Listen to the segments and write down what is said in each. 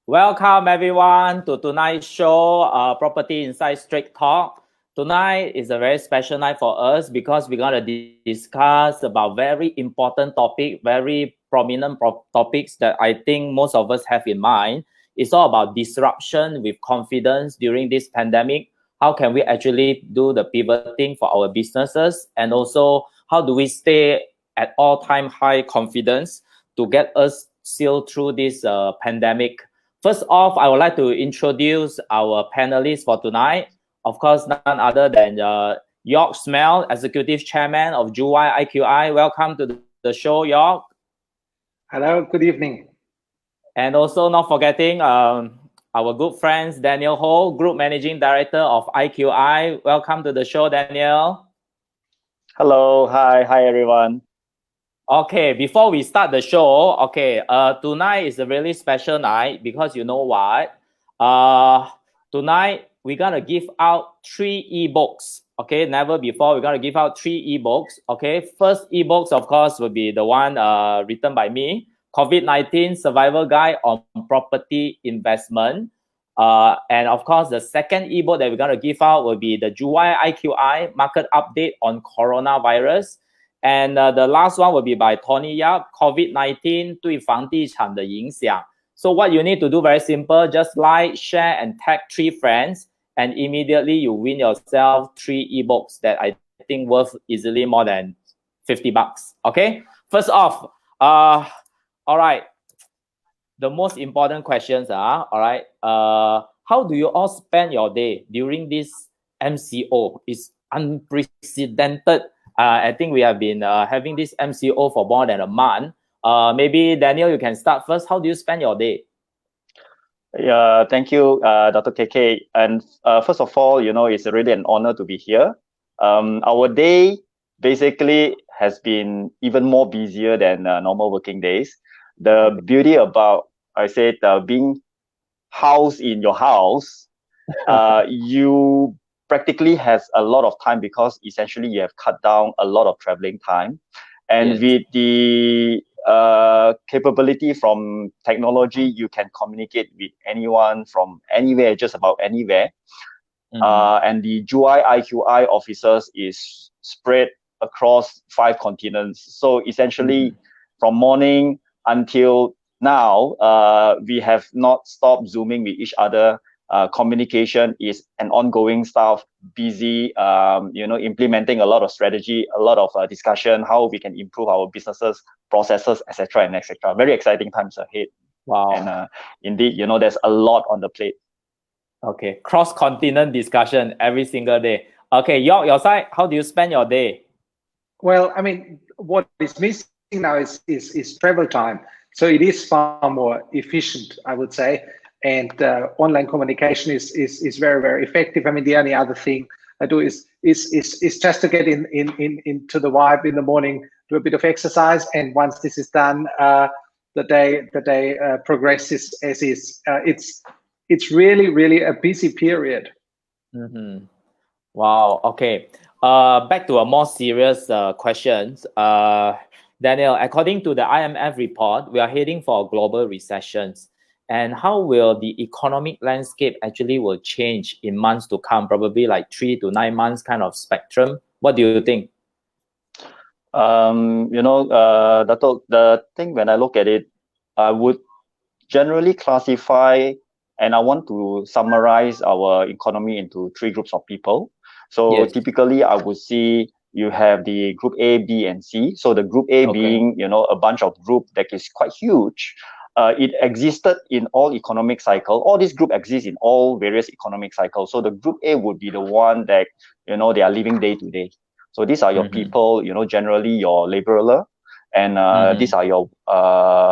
Welcome everyone to tonight's show, Property Inside Straight Talk. Tonight is a very special night for us because we're going to discuss about very important topic, very prominent topics that I think most of us have in mind. It's all about disruption with confidence during this pandemic. How can we actually do the pivoting for our businesses? And also, how do we stay at all-time high confidence to get us sail through this pandemic? First off, I would like to introduce our panelists for tonight. Of course, none other than Georg Chimel, Executive Chairman of Juwai IQI. Welcome to the show, Georg. Hello, good evening. And also not forgetting our good friends, Daniel Ho, Group Managing Director of IQI. Welcome to the show, Daniel. Hello, hi everyone. Okay, before we start the show, tonight is a really special night because you know what? Tonight we're gonna give out 3 ebooks. Okay, never before we're gonna give out 3 ebooks. Okay, first ebooks of course will be the one written by me, COVID-19 Survival Guide on Property Investment. And of course, the second ebook that we're gonna give out will be the Juwai IQI Market Update on Coronavirus. And the last one will be by Tony Yap, COVID-19 对房地产的影响. So what you need to do, very simple, just like, share, and tag 3 friends, and immediately you win yourself 3 ebooks that I think worth easily more than $50. Okay, first off, all right, the most important questions are, all right, how do you all spend your day during this MCO? It's unprecedented. I think we have been having this MCO for more than a month. Maybe Daniel, you can start first. How do you spend your day? Yeah, thank you, Dr. KK. And first of all, you know, it's really an honor to be here. Our day basically has been even more busier than normal working days. The beauty about, I said, being housed in your house, you practically has a lot of time because essentially you have cut down a lot of traveling time. And with the capability from technology, you can communicate with anyone from anywhere, just about anywhere. And the Juwai IQI officers is spread across 5 continents. So essentially from morning until now, we have not stopped Zooming with each other. Communication is an ongoing stuff, busy, you know, implementing a lot of strategy, a lot of discussion, how we can improve our businesses, processes, etc. and etc. Very exciting times ahead. Wow. And indeed, you know, there's a lot on the plate. Okay, cross-continent discussion every single day. Okay, your side, how do you spend your day? Well, I mean, what is missing now is travel time. So it is far more efficient, I would say. And online communication is very, very effective. I mean, the only other thing I do is just to get into the vibe in the morning, do a bit of exercise, and once this is done, the day progresses as is. It's really a busy period. Wow. Okay. Back to a more serious questions. Daniel, according to the IMF report, we are heading for a global recessions. And how will the economic landscape actually will change in months to come? Probably like 3 to 9 months kind of spectrum. What do you think? You know, the thing when I look at it, I would generally classify, and I want to summarize our economy into 3 groups of people. So typically, I would see you have the group A, B, and C. So the group A being, you know, a bunch of group that is quite huge. It existed in all economic cycle. All this group exists in all various economic cycles. So the group A would be the one that, you know, they are living day to day. So these are your people, you know, generally your laborer, and these are your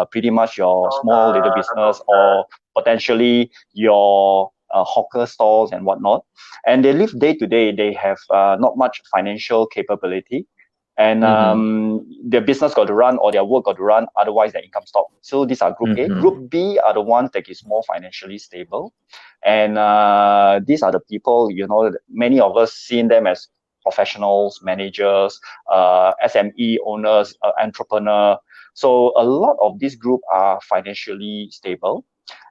pretty much your small little business, or potentially your hawker stalls and whatnot. And they live day to day. They have not much financial capability. And their business got to run, or their work got to run, otherwise their income stops. So these are group A. Group B are the ones that is more financially stable. And these are the people, you know, many of us seen them as professionals, managers, SME owners, entrepreneur. So a lot of this group are financially stable.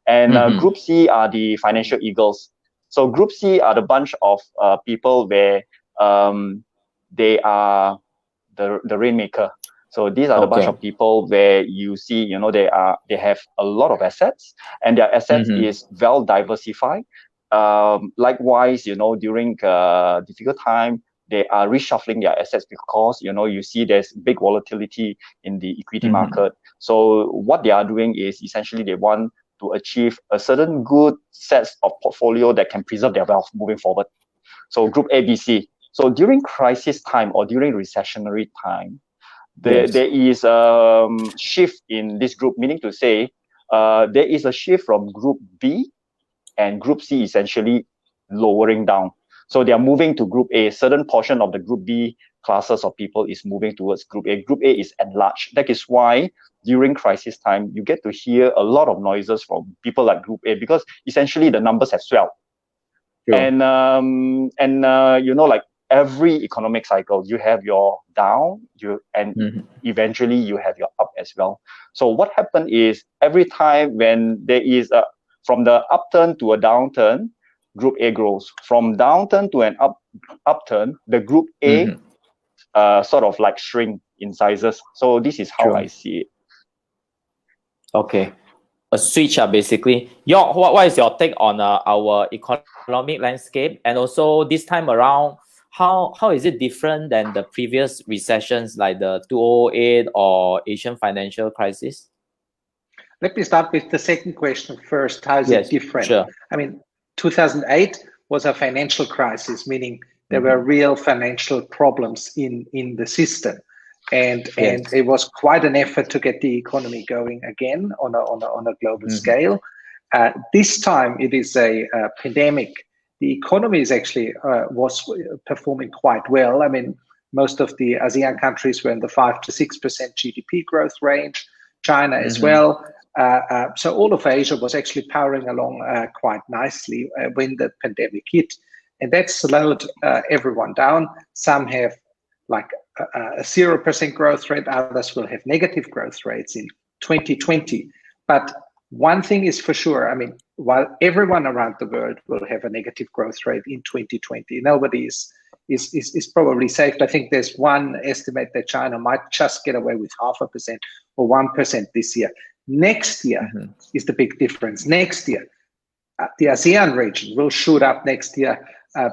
And Group C are the financial eagles. So Group C are the bunch of people where they are the rainmaker. So these are the bunch of people where you see, you know, they have a lot of assets, and their assets is well diversified. Likewise, you know, during difficult time, they are reshuffling their assets because, you know, you see there's big volatility in the equity market. So what they are doing is essentially they want to achieve a certain good sets of portfolio that can preserve their wealth moving forward. So Group ABC. So during crisis time or during recessionary time, there is a shift in this group, meaning to say there is a shift from Group B and Group C essentially lowering down. So they are moving to Group A. Certain portion of the Group B classes of people is moving towards Group A. Group A is enlarged. That is why during crisis time, you get to hear a lot of noises from people like Group A, because essentially the numbers have swelled. Sure. And you know, like every economic cycle, you have your down, eventually you have your up as well. So what happened is every time when there is from the upturn to a downturn, Group A grows. From downturn to an upturn, the Group A sort of like shrink in sizes. So this is how I see it. Okay. A switch basically. What is your take on our economic landscape, and also this time around, how is it different than the previous recessions like the 2008 or Asian financial crisis? Let me start with the second question first. How is it different? Sure. I mean, 2008 was a financial crisis, meaning there were real financial problems in the system. And it was quite an effort to get the economy going again on a global scale. This time it is a pandemic. The economy is actually was performing quite well. I mean, most of the ASEAN countries were in the 5 to 6% GDP growth range. China as well. So all of Asia was actually powering along quite nicely when the pandemic hit, and that slowed everyone down. Some have like a 0% growth rate, others will have negative growth rates in 2020. But one thing is for sure, I mean, while everyone around the world will have a negative growth rate in 2020, nobody is probably safe. I think there's one estimate that China might just get away with 0.5% or 1% this year. Next year is the big difference. Next year, the ASEAN region will shoot up next year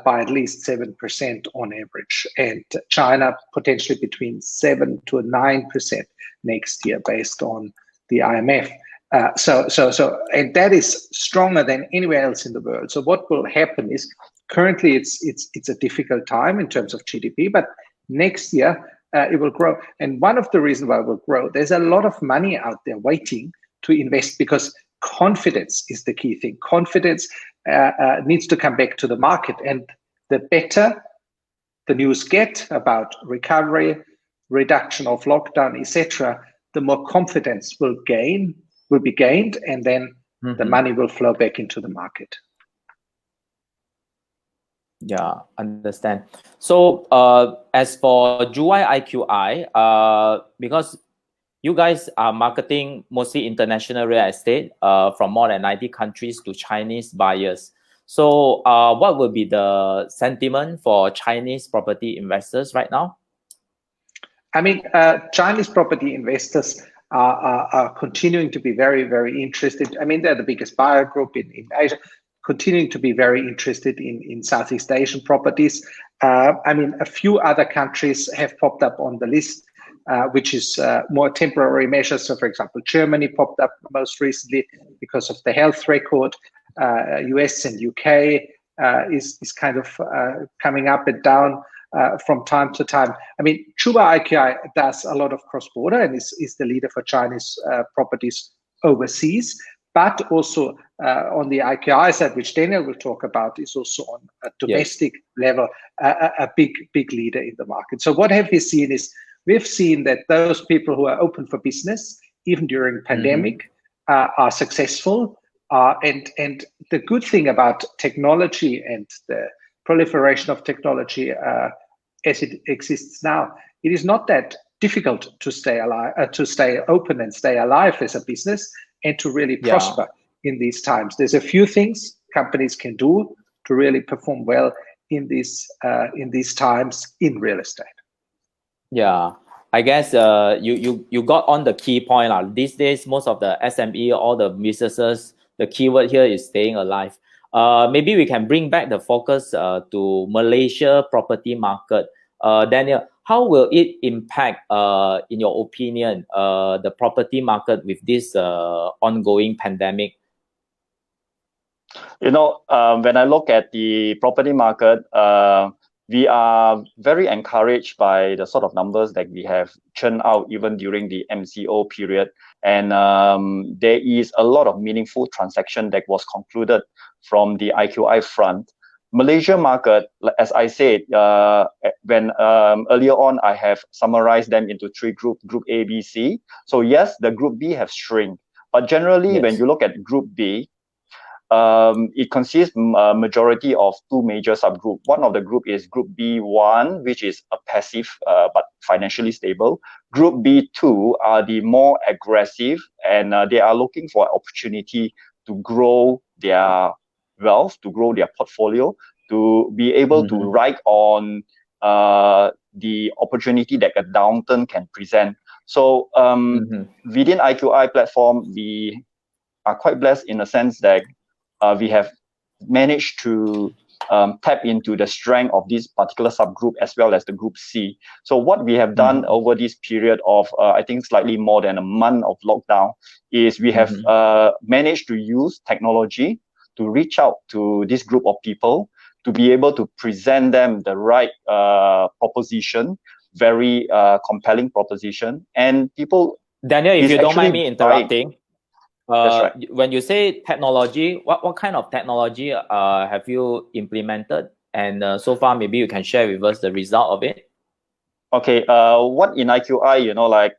by at least 7% on average, and China potentially between 7 to 9% next year, based on the IMF. And that is stronger than anywhere else in the world. So what will happen is, currently it's a difficult time in terms of GDP, but next year it will grow. And one of the reasons why it will grow, there's a lot of money out there waiting to invest, because confidence is the key thing. Confidence needs to come back to the market, and the better the news get about recovery, reduction of lockdown, etc., the more confidence will be gained, and then the money will flow back into the market. Yeah, understand. So as for JUI IQI, because you guys are marketing mostly international real estate from more than 90 countries to Chinese buyers. So what will be the sentiment for Chinese property investors right now? I mean, Chinese property investors are continuing to be very, very interested. I mean, they're the biggest buyer group in Asia, continuing to be very interested in Southeast Asian properties. I mean, a few other countries have popped up on the list, which is more temporary measures. So, for example, Germany popped up most recently because of the health record. US and UK is kind of coming up and down from time to time. I mean, JUI IQI does a lot of cross-border and is the leader for Chinese properties overseas. But also on the IQI side, which Daniel will talk about, is also on a domestic level, a big leader in the market. So what have we seen is, we've seen that those people who are open for business, even during pandemic, are successful. And the good thing about technology and the proliferation of technology as it exists now, it is not that difficult to stay alive, to stay open and stay alive as a business, and to really prosper. in these times. There's a few things companies can do to really perform well in these times in real estate. Yeah, I guess you got on the key point lah. These days, most of the SME, all the businesses, the keyword here is staying alive. Maybe we can bring back the focus to Malaysia property market. Daniel, how will it impact, in your opinion, the property market with this ongoing pandemic? You know, when I look at the property market, we are very encouraged by the sort of numbers that we have churned out even during the MCO period. And there is a lot of meaningful transaction that was concluded from the IQI front. Malaysia market, as I said, when earlier on, I have summarized them into three groups, Group A, B, C. So yes, the Group B have shrunk. But generally, when you look at Group B, it consists majority of two major subgroups. One of the group is Group B1, which is a passive but financially stable. Group B2 are the more aggressive, and they are looking for opportunity to grow their wealth, to grow their portfolio, to be able to ride on the opportunity that a downturn can present. So within IQI platform, we are quite blessed in the sense that we have managed to tap into the strength of this particular subgroup as well as the Group C. So what we have done over this period of, I think, slightly more than a month of lockdown is we have managed to use technology to reach out to this group of people to be able to present them the right proposition, very compelling proposition. And people... Daniel, if you don't mind me interrupting, that's right. When you say technology, what kind of technology have you implemented? And so far, maybe you can share with us the result of it. Okay, what in IQI, you know, like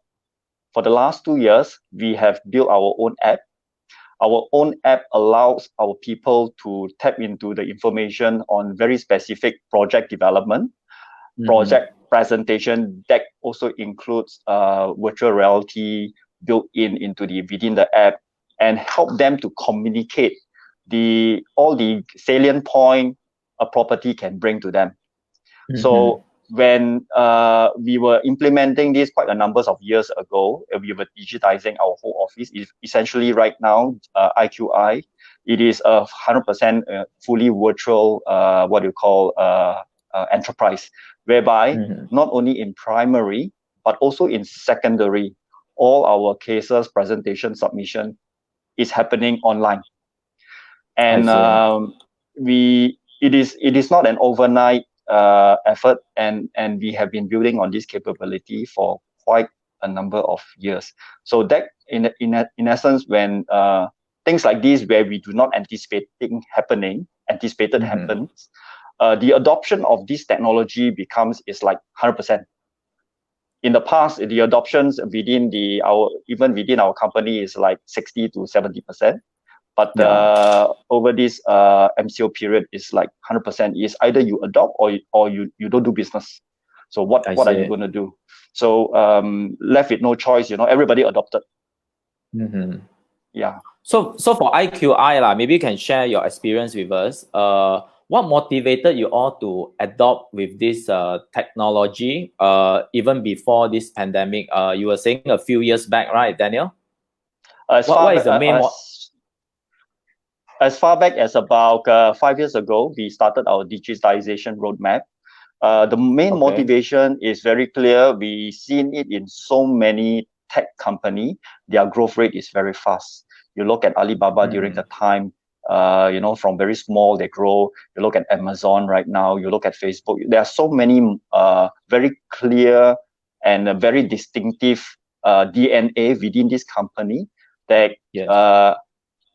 for the last 2 years, we have built our own app. Our own app allows our people to tap into the information on very specific project development, project presentation that also includes virtual reality built into within the app, and help them to communicate all the salient point a property can bring to them. So when we were implementing this quite a number of years ago, we were digitizing our whole office. Essentially, right now, IQI, it is a 100% fully virtual, what you call enterprise, whereby not only in primary, but also in secondary, all our cases, presentation, submission is happening online. And it is not an overnight effort, and we have been building on this capability for quite a number of years. So that in essence, when things like this, where we do not anticipate things happening, happens, the adoption of this technology is like 100%. In the past, the adoptions within our company is like 60 to 70%. But over this MCO period, is like 100%. Is either you adopt or you don't do business. So what are you going to do? So left with no choice, you know, everybody adopted. Yeah. So for IQI, maybe you can share your experience with us. What motivated you all to adopt with this technology even before this pandemic? You were saying a few years back, right, Daniel? What is the main... As far back as about 5 years ago, we started our digitalization roadmap. The main motivation is very clear. We've seen it in so many tech companies. Their growth rate is very fast. You look at Alibaba during the time, you know, from very small, they grow. You look at Amazon right now, you look at Facebook. There are so many very clear and very distinctive DNA within this company that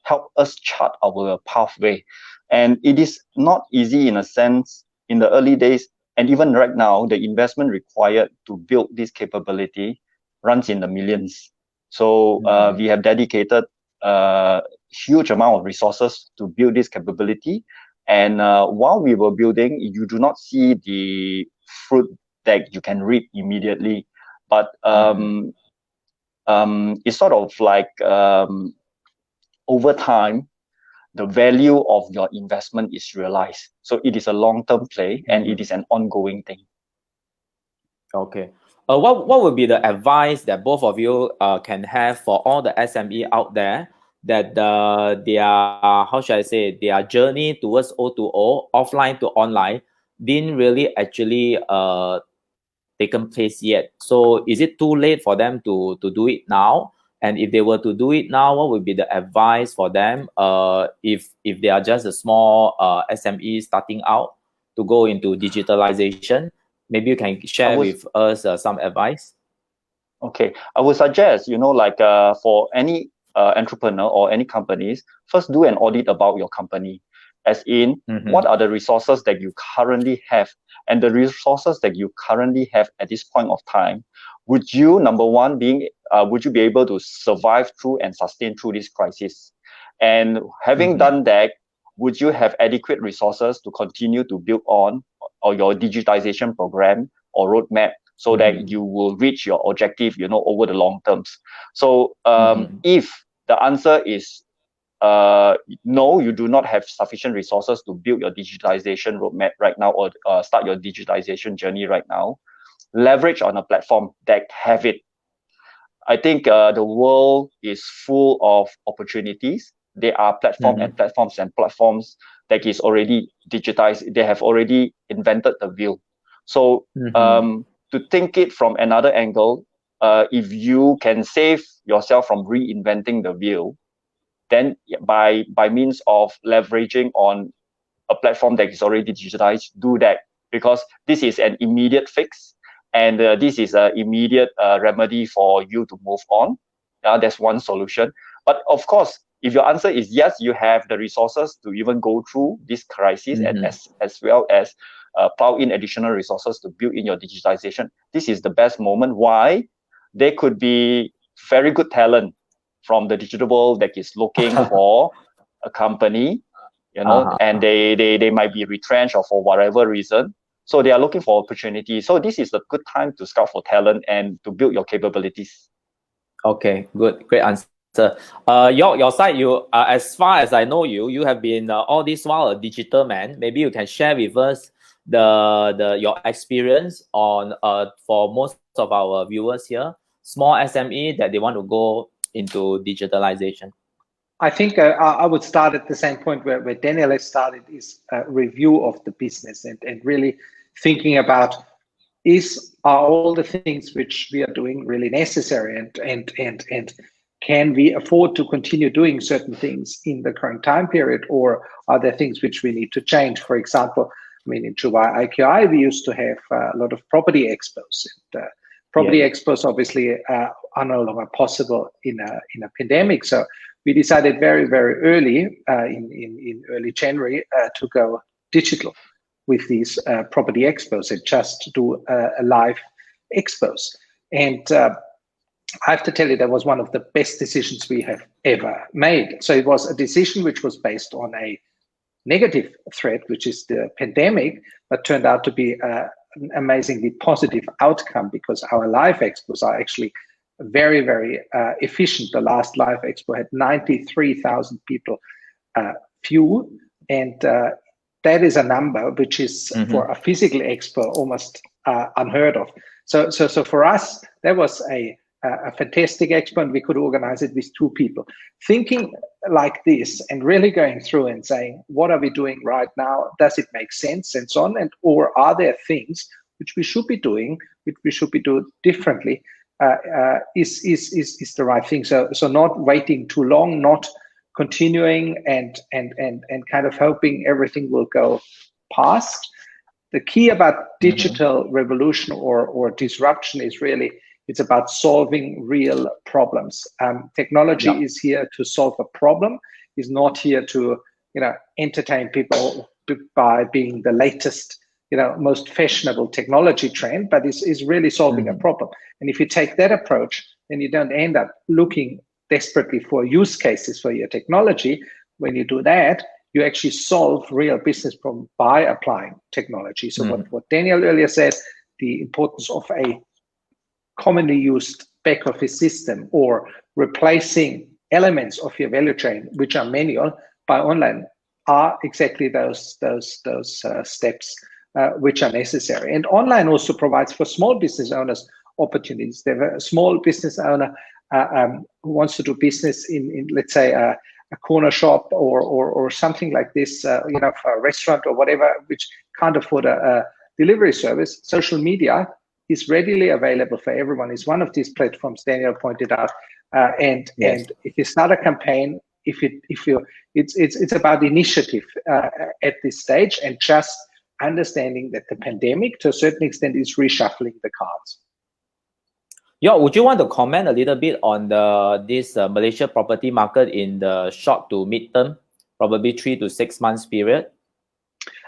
help us chart our pathway. And it is not easy in a sense in the early days, and even right now, the investment required to build this capability runs in the millions. So we have dedicated a huge amount of resources to build this capability. And while we were building, you do not see the fruit that you can reap immediately. But it's sort of like over time, the value of your investment is realized. So it is a long-term play and it is an ongoing thing. Okay. What would be the advice that both of you can have for all the SME out there that their, how should I say, their journey towards O2O, offline to online, didn't really actually taken place yet? So is it too late for them to do it now? And if they were to do it now, what would be the advice for them if they are just a small SME starting out to go into digitalization? Maybe you can share with us some advice. Okay, I would suggest, like for any entrepreneur or any companies, first do an audit about your company, as in what are the resources that you currently have, and the resources that you currently have at this point of time. Would you, number one, would you be able to survive through and sustain through this crisis? And having done that, would you have adequate resources to continue to build on or your digitization program or roadmap so that you will reach your objective, over the long terms? So if the answer is no, you do not have sufficient resources to build your digitalization roadmap right now or start your digitization journey right now, leverage on a platform that have it. I think the world is full of opportunities. There are platforms that is already digitized. They have already invented the wheel. So to think it from another angle, if you can save yourself from reinventing the wheel, then by means of leveraging on a platform that is already digitized, do that, because this is an immediate fix. And this is an immediate remedy for you to move on. That's one solution. But of course, if your answer is yes, you have the resources to even go through this crisis and as well as plow in additional resources to build in your digitization, this is the best moment. Why? There could be very good talent from the digital world that is looking for a company, and they might be retrenched or for whatever reason. So they are looking for opportunity. So this is a good time to scout for talent and to build your capabilities. Okay, good, great answer. Your side, you as far as I know you, you have been all this while a digital man. Maybe you can share with us your experience on for most of our viewers here, small SME that they want to go into digitalization. I think I would start at the same point where Daniel has started, is a review of the business and really thinking about are all the things which we are doing really necessary, and can we afford to continue doing certain things in the current time period, or are there things which we need to change? For example, I mean, in Dubai IQI, we used to have a lot of property expos. And, property expos obviously are no longer possible in a pandemic. So we decided very, very early in early January to go digital with these property expos and just do a live expos. And I have to tell you, that was one of the best decisions we have ever made. So it was a decision which was based on a negative threat, which is the pandemic, but turned out to be an amazingly positive outcome, because our live expos are actually very, very efficient. The last live expo had 93,000 people view, and that is a number which is for a physical expo almost unheard of. So for us, that was a fantastic expo, and we could organize it with 2 people. Thinking like this and really going through and saying, what are we doing right now? Does it make sense? And so on. And or are there things which we should be doing, which we should be doing differently? Is the right thing. So not waiting too long, not continuing and kind of hoping everything will go past. The key about digital revolution or disruption is really, it's about solving real problems. Technology is here to solve a problem, is not here to entertain people by being the latest, most fashionable technology trend, but is really solving a problem. And if you take that approach, then you don't end up looking desperately for use cases for your technology. When you do that, you actually solve real business problem by applying technology. So what Daniel earlier said, the importance of a commonly used back office system, or replacing elements of your value chain, which are manual, by online, are exactly those steps which are necessary. And online also provides for small business owners opportunities. They have a small business owner who wants to do business in let's say, a corner shop or something like this, you know, for a restaurant or whatever, which can't afford a delivery service. Social media is readily available for everyone. It's one of these platforms Daniel pointed out. And if you start a campaign, it's about initiative at this stage, and just understanding that the pandemic, to a certain extent, is reshuffling the cards. Yeah, would you want to comment a little bit on this Malaysia property market in the short to mid-term, probably 3 to 6 months period?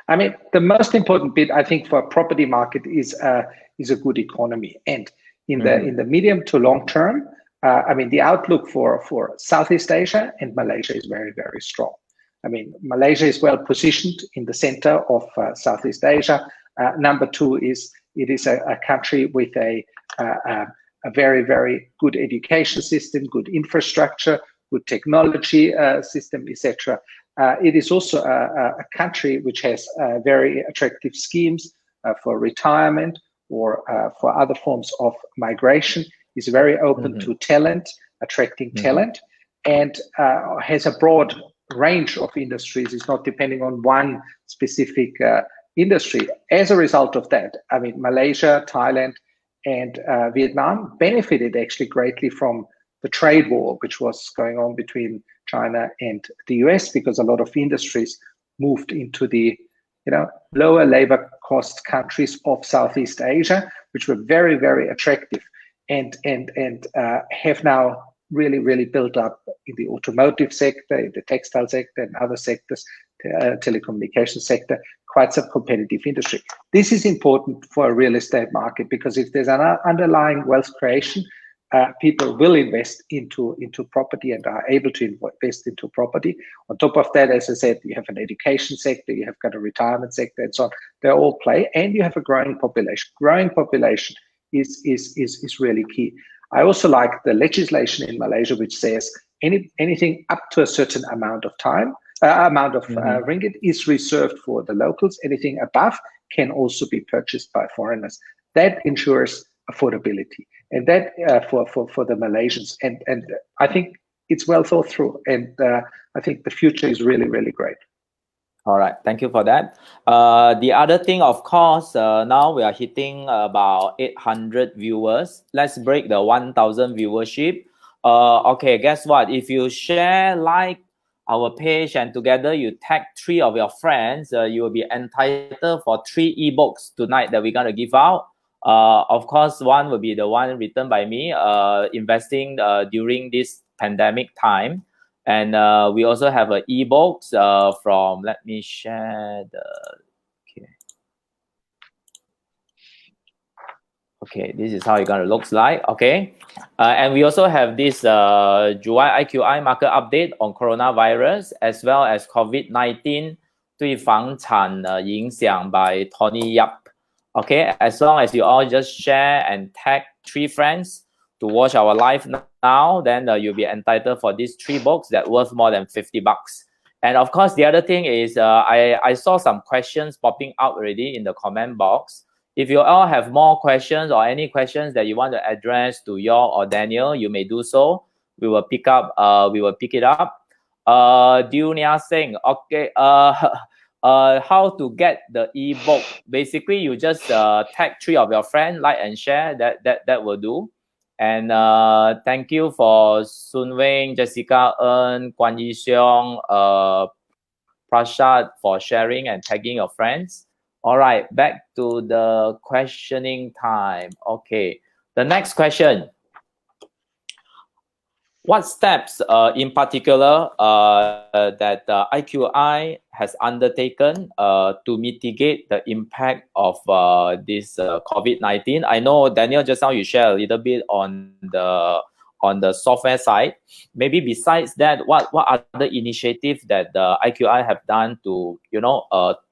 I mean, the most important bit, I think, for a property market is a good economy, and in the medium to long term, I mean, the outlook for Southeast Asia and Malaysia is very, very strong. I mean, Malaysia is well positioned in the center of Southeast Asia. Number two is it is a country with a very, very good education system, good infrastructure, good technology system, etc. It is also a country which has very attractive schemes for retirement or for other forms of migration, is very open to talent, attracting talent, and has a broad range of industries. It's not depending on one specific industry. As a result of that, I mean, Malaysia, Thailand, and Vietnam benefited actually greatly from the trade war, which was going on between China and the US, because a lot of industries moved into the lower labor cost countries of Southeast Asia, which were very, very attractive, and have now really, really built up in the automotive sector, the textile sector, and other sectors, the telecommunication sector, quite some competitive industry. This is important for a real estate market, because if there's an underlying wealth creation, people will invest into property and are able to invest into property. On top of that, as I said, you have an education sector, you have got a retirement sector, and so on. They all play, and you have a growing population. Growing population is really key. I also like the legislation in Malaysia, which says anything up to a certain amount of time, ringgit is reserved for the locals. Anything above can also be purchased by foreigners. That ensures affordability, and that for the Malaysians. And I think it's well thought through, and I think the future is really, really great. All right, thank you for that. The other thing, of course, now we are hitting about 800 viewers. Let's break the 1,000 viewership. Okay, guess what? If you share, like our page, and together you tag 3 of your friends, you will be entitled for 3 ebooks tonight that we're going to give out. Of course, one will be the one written by me, investing during this pandemic time. And we also have an ebook from, let me share the, okay, this is how it's gonna look like, okay. And we also have this July IQI market update on coronavirus, as well as COVID-19 对房产影响 by Tony Yap. Okay, as long as you all just share and tag 3 friends to watch our live now, then you'll be entitled for these 3 books that worth more than 50 bucks. And of course, the other thing is I saw some questions popping out already in the comment box. If you all have more questions or any questions that you want to address to Georg or Daniel, you may do so. We will pick it up. Dunia Singh, okay. How to get the ebook? Basically, you just tag 3 of your friends, like and share. That will do. And thank you for Sun Wing, Jessica Eun, Guan Yishong, Prashad for sharing and tagging your friends. All right, back to the questioning time. Okay, the next question. What steps in particular that IQI has undertaken to mitigate the impact of this COVID-19? I know, Daniel, just now you shared a little bit on the software side. Maybe besides that, what other initiatives that the IQI have done to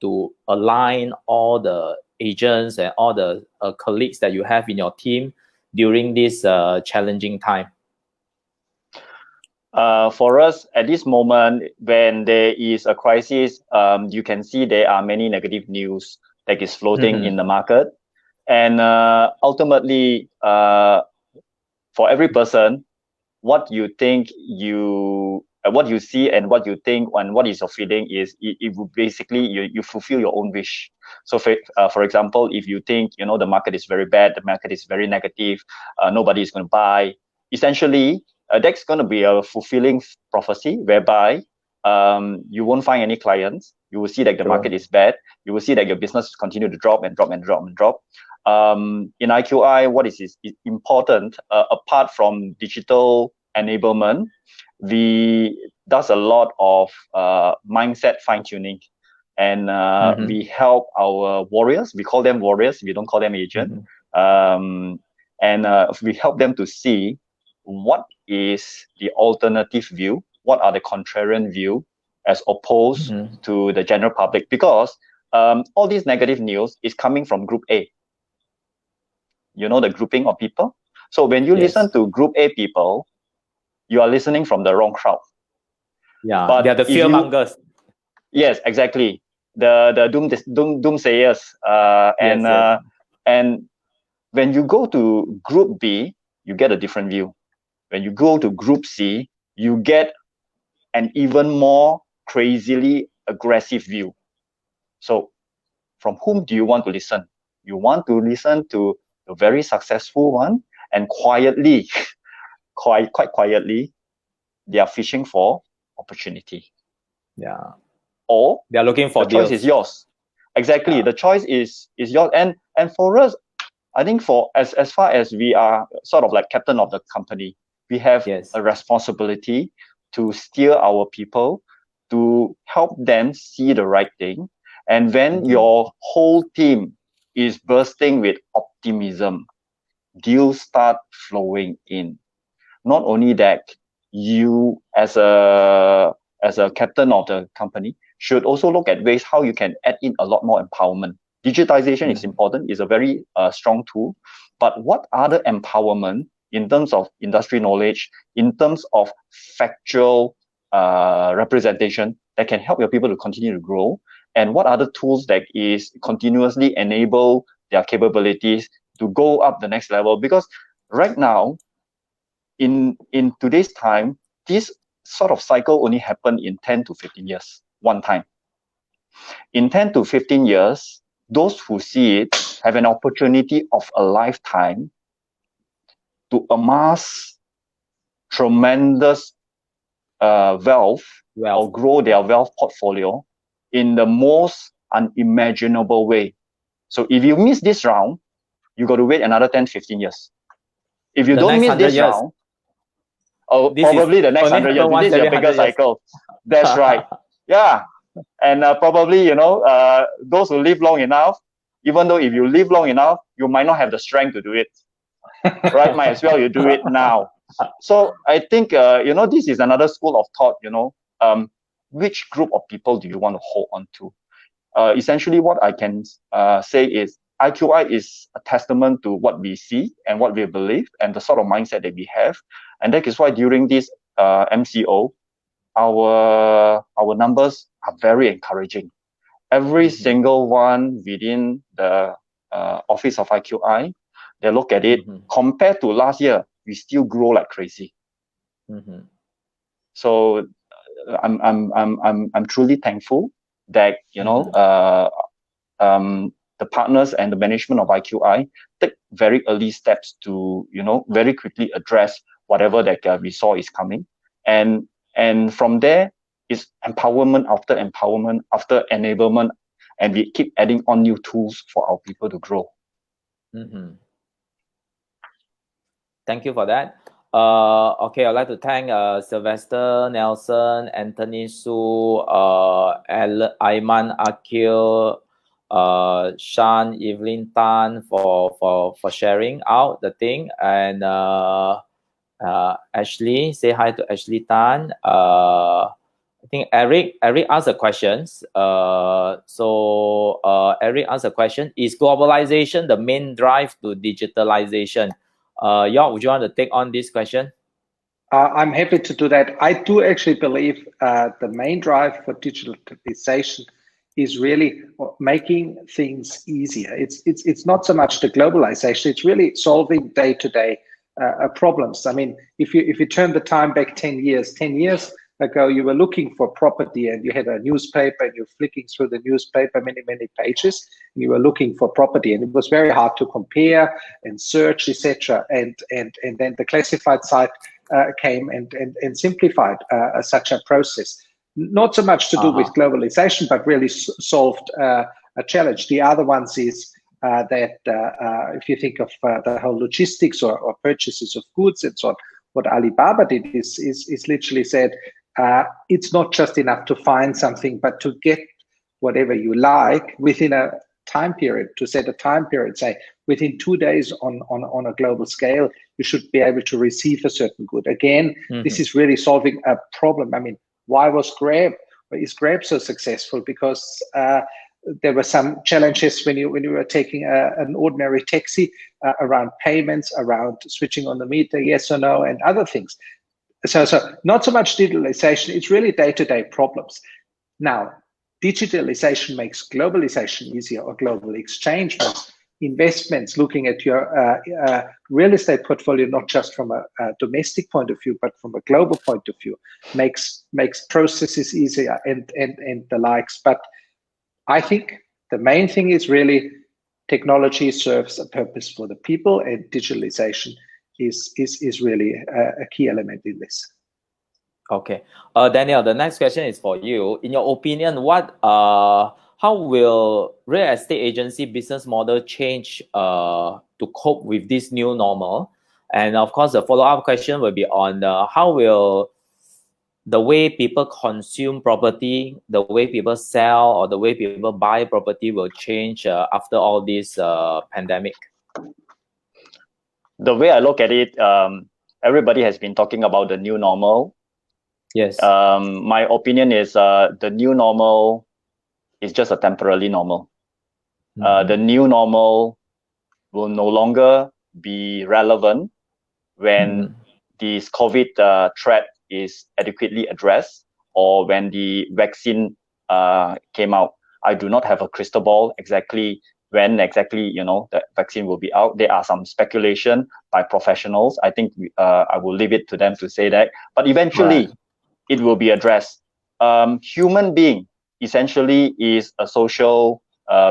to align all the agents and all the colleagues that you have in your team during this challenging time? For us, at this moment, when there is a crisis, you can see there are many negative news that is floating in the market. And ultimately, for every person, what you think what you see and what you think and what is your feeling is it will basically you fulfill your own wish. So for example, if you think the market is very bad, the market is very negative, nobody is going to buy, essentially that's going to be a fulfilling prophecy whereby you won't find any clients. You will see that the market is bad. You will see that your business continue to drop and drop and drop and drop. In IQI, what is important, apart from digital enablement, we does a lot of mindset fine-tuning, and we help our warriors. We call them warriors. We don't call them agents. And we help them to see what is the alternative view, what are the contrarian view, as opposed to the general public, because all these negative news is coming from Group A. The grouping of people. So when you listen to Group A people, you are listening from the wrong crowd. Yeah, but they are the fearmongers. Yes, exactly. The doomsayers. And when you go to Group B, you get a different view. When you go to Group C, you get an even more crazily aggressive view. So from whom do you want to listen? You want to listen to the very successful one, and quietly, quite quietly, they are fishing for opportunity. Yeah. Or they are looking for the choice is yours. Exactly. Yeah. The choice is yours. And for us, I think for as far as we are sort of like captain of the company, we have a responsibility to steer our people, to help them see the right thing. And when your whole team is bursting with optimism, deals start flowing in. Not only that, you as a captain of the company should also look at ways how you can add in a lot more empowerment. Digitalization is important, is a very strong tool, but what other empowerment in terms of industry knowledge, in terms of factual representation that can help your people to continue to grow, and what other tools that is continuously enable their capabilities to go up the next level? Because right now, in today's time, this sort of cycle only happened in 10 to 15 years, one time. In 10 to 15 years, those who see it have an opportunity of a lifetime to amass tremendous wealth or grow their wealth portfolio in the most unimaginable way. So if you miss this round, you got to wait another 10, 15 years. If you don't miss this round, probably the next 100 years, this is your bigger cycle. That's right. Yeah. And probably, those who live long enough, even though if you live long enough, you might not have the strength to do it. Right? Might as well you do it now. So I think, this is another school of thought, which group of people do you want to hold on to? Essentially, what I can say is IQI is a testament to what we see and what we believe and the sort of mindset that we have. And that is why during this MCO, our numbers are very encouraging. Every single one within the office of IQI, they look at it, compared to last year, we still grow like crazy. So I'm truly thankful that the partners and the management of IQI take very early steps to very quickly address whatever that we saw is coming, and from there is empowerment after enablement, and we keep adding on new tools for our people to grow. Thank you for that. Okay, I'd like to thank Sylvester, Nelson, Anthony Su, Aiman Akil, Shan, Evelyn Tan for sharing out the thing, and Ashley, say hi to Ashley Tan. I think Eric asked the questions. So Eric asked a question: is globalization the main drive to digitalization? Georg, would you want to take on this question? I'm happy to do that. I do actually believe the main drive for digitalization is really making things easier. It's not so much the globalization. It's really solving day-to-day problems. I mean, if you turn the time back 10 years ago, you were looking for property and you had a newspaper and you're flicking through the newspaper many pages and you were looking for property, and it was very hard to compare and search, etc. And then the classified site came and simplified such a process. Not so much to do with globalization, but really solved a challenge. The other ones is that if you think of the whole logistics or purchases of goods and so on, what Alibaba did is literally said, it's not just enough to find something, but to get whatever you like within a time period, to set a time period, say within 2 days on a global scale, you should be able to receive a certain good. Again, this is really solving a problem. I mean, why is Grab so successful? Because there were some challenges when you were taking an ordinary taxi around payments, around switching on the meter, yes or no, and other things. So not so much digitalization, it's really day-to-day problems. Now, digitalization makes globalization easier, or global exchange makes investments, looking at your real estate portfolio, not just from a domestic point of view, but from a global point of view, makes processes easier and the likes. But I think the main thing is really technology serves a purpose for the people, and digitalization is really a key element in this. Okay, Daniel, the next question is for you. In your opinion, how will real estate agency business model change to cope with this new normal? And of course, the follow-up question will be on how will the way people consume property, the way people sell, or the way people buy property will change after all this pandemic? The way I look at it, everybody has been talking about the new normal. Yes. My opinion is the new normal is just a temporary normal. The new normal will no longer be relevant when this COVID threat is adequately addressed, or when the vaccine came out. I do not have a crystal ball exactly when the vaccine will be out. There are some speculation by professionals. I think I will leave it to them to say that. But eventually, it will be addressed. Human being essentially is a social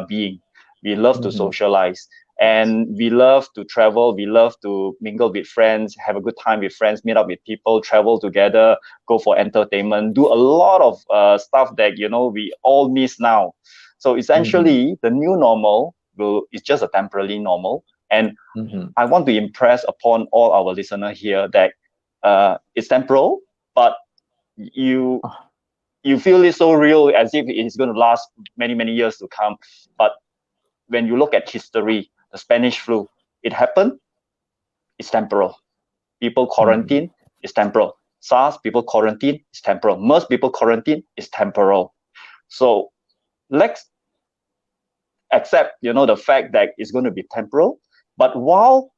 being. We love to socialize, and we love to travel. We love to mingle with friends, have a good time with friends, meet up with people, travel together, go for entertainment, do a lot of stuff that we all miss now. So essentially, the new normal is just a temporary normal. And I want to impress upon all our listeners here that it's temporal, but you feel it so real, as if it's going to last many years to come. But when you look at history, the Spanish flu, it happened, it's temporal. People quarantine, it's temporal. SARS, people quarantine, it's temporal. MERS, people quarantine, it's temporal. So let's accept, the fact that it's going to be temporal. But while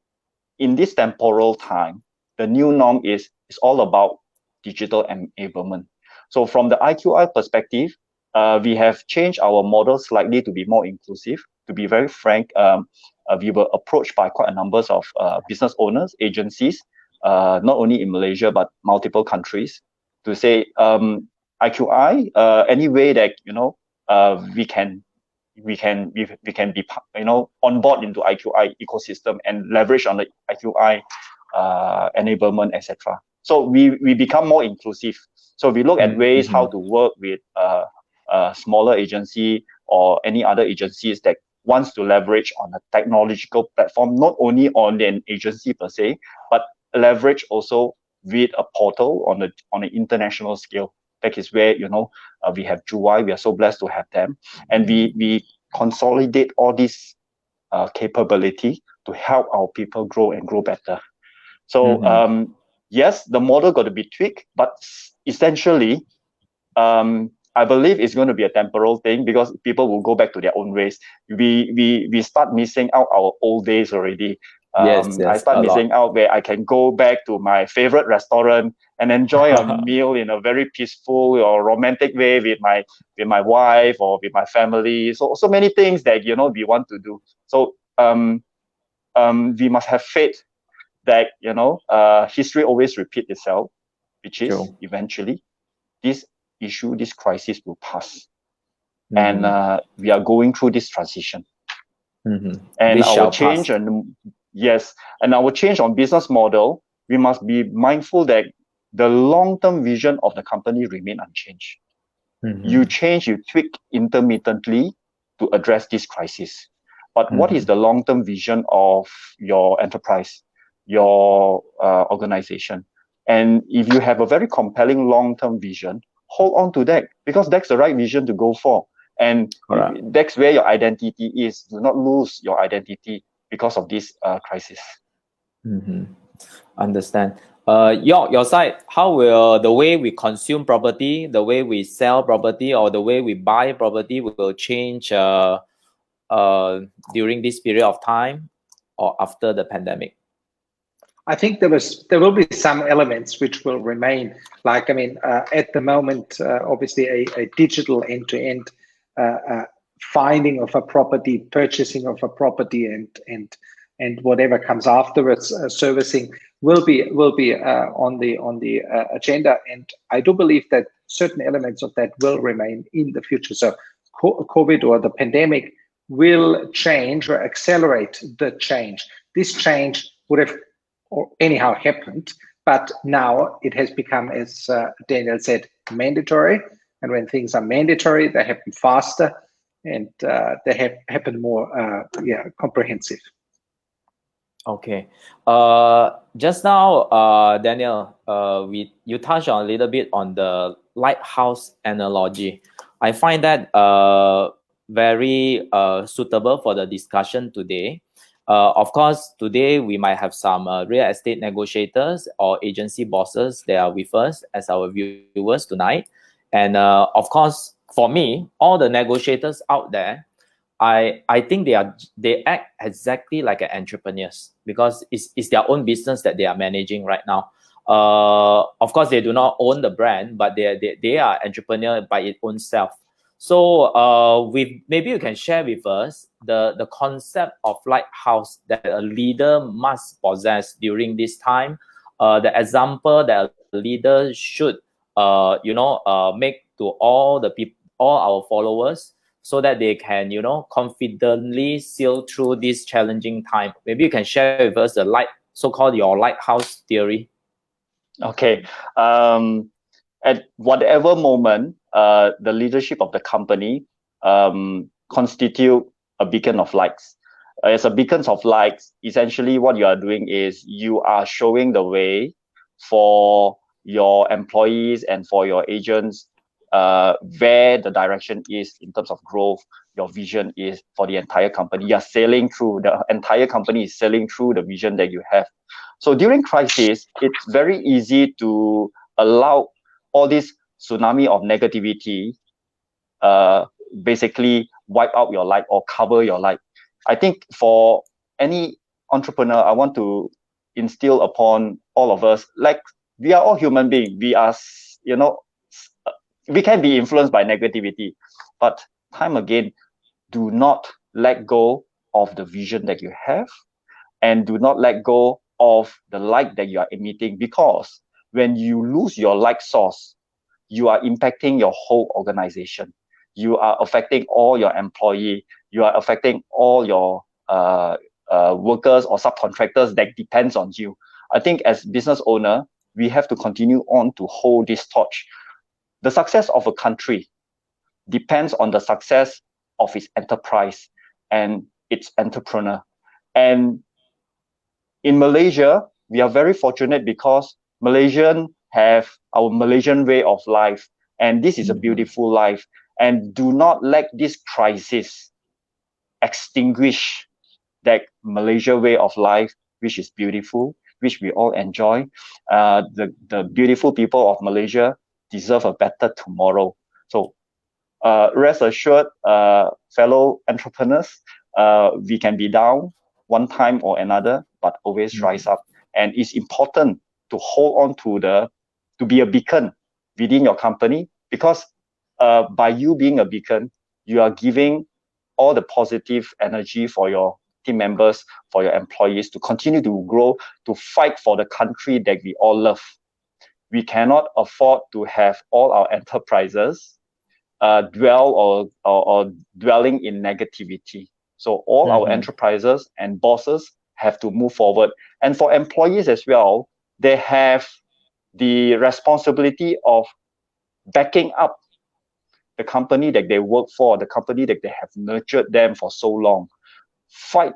in this temporal time, the new norm is all about digital enablement. So from the IQI perspective, we have changed our model slightly to be more inclusive. To be very frank, we were approached by quite a number of business owners, agencies, not only in Malaysia, but multiple countries, to say, IQI, any way that, we can be, on board into IQI ecosystem and leverage on the IQI enablement, etc. So we become more inclusive. So we look at ways how to work with a smaller agency or any other agencies that wants to leverage on a technological platform, not only on an agency per se, but leverage also with a portal on an international scale. That is where we have Juwai. We are so blessed to have them, and we consolidate all this capability to help our people grow and grow better. So yes, the model got to be tweaked, but essentially, I believe it's going to be a temporal thing, because people will go back to their own ways. We start missing out our old days already. Yes, I yes, start a lot. missing out where I can go back to my favorite restaurant and enjoy a meal in a very peaceful or romantic way with my wife or with my family. So many things that we want to do. So we must have faith that history always repeats itself, which is True. eventually this issue, this crisis will pass, Mhm. and we are going through this transition. Mhm. And This our shall change pass. and our change on business model, we must be mindful that the long-term vision of the company remain unchanged. You Mhm. change, you tweak intermittently to address this crisis. But what is Mhm. the long-term vision of your enterprise, your organization? And if you have a very compelling long-term vision, hold on to that, because that's the right vision to go for. And Correct. that's where your identity is. Do not lose your identity because of this crisis. Mhm. Understand. Your side, how will the way we consume property, the way we sell property, or the way we buy property will change during this period of time or after the pandemic? I think there will be some elements which will remain. Like, I mean, at the moment, obviously a digital end-to-end finding of a property, purchasing of a property, and whatever comes afterwards, servicing will be on the agenda. And I do believe that certain elements of that will remain in the future. So COVID or the pandemic will change or accelerate the change. This change would have or anyhow happened, but now it has become, as Daniel said, mandatory. And when things are mandatory, they happen faster and they happen more comprehensive. Okay. Just now, Daniel, you touched on a little bit on the lighthouse analogy. I find that very suitable for the discussion today. Of course, today we might have some real estate negotiators or agency bosses that are with us as our viewers tonight. And of course, for me, all the negotiators out there, I think they act exactly like entrepreneurs, because it's their own business that they are managing right now. Of course, they do not own the brand, but they are entrepreneur by its own self. So maybe you can share with us the concept of lighthouse that a leader must possess during this time. The example that a leader should make to all the people, all our followers, so that they can, confidently sail through this challenging time. Maybe you can share with us the so-called your lighthouse theory. Okay. At whatever moment, the leadership of the company constitute a beacon of lights. As a beacon of lights, essentially what you are doing is you are showing the way for your employees and for your agents where the direction is in terms of growth. Your vision is for the entire company. You are sailing through, the entire company is sailing through the vision that you have. So during crisis, it's very easy to allow all this tsunami of negativity basically wipe out your light or cover your light. I think for any entrepreneur, I want to instill upon all of us, like, we are all human beings. We are, we can be influenced by negativity, but time again, do not let go of the vision that you have, and do not let go of the light that you are emitting, because when you lose your light source, you are impacting your whole organization. You are affecting all your employee. You are affecting all your workers or subcontractors that depends on you. I think as business owner, we have to continue on to hold this torch. The success of a country depends on the success of its enterprise and its entrepreneur. And in Malaysia, we are very fortunate because Malaysian have our Malaysian way of life, and this is a beautiful life. And do not let this crisis extinguish that Malaysia way of life, which is beautiful, which we all enjoy. The beautiful people of Malaysia deserve a better tomorrow. So rest assured, fellow entrepreneurs, we can be down one time or another, but always rise up. And it's important to hold on to be a beacon within your company, because by you being a beacon, you are giving all the positive energy for your team members, for your employees to continue to grow, to fight for the country that we all love. We cannot afford to have all our enterprises dwell or dwelling in negativity. So all our enterprises and bosses have to move forward. And for employees as well, they have the responsibility of backing up the company that they work for, the company that they have nurtured them for so long. Fight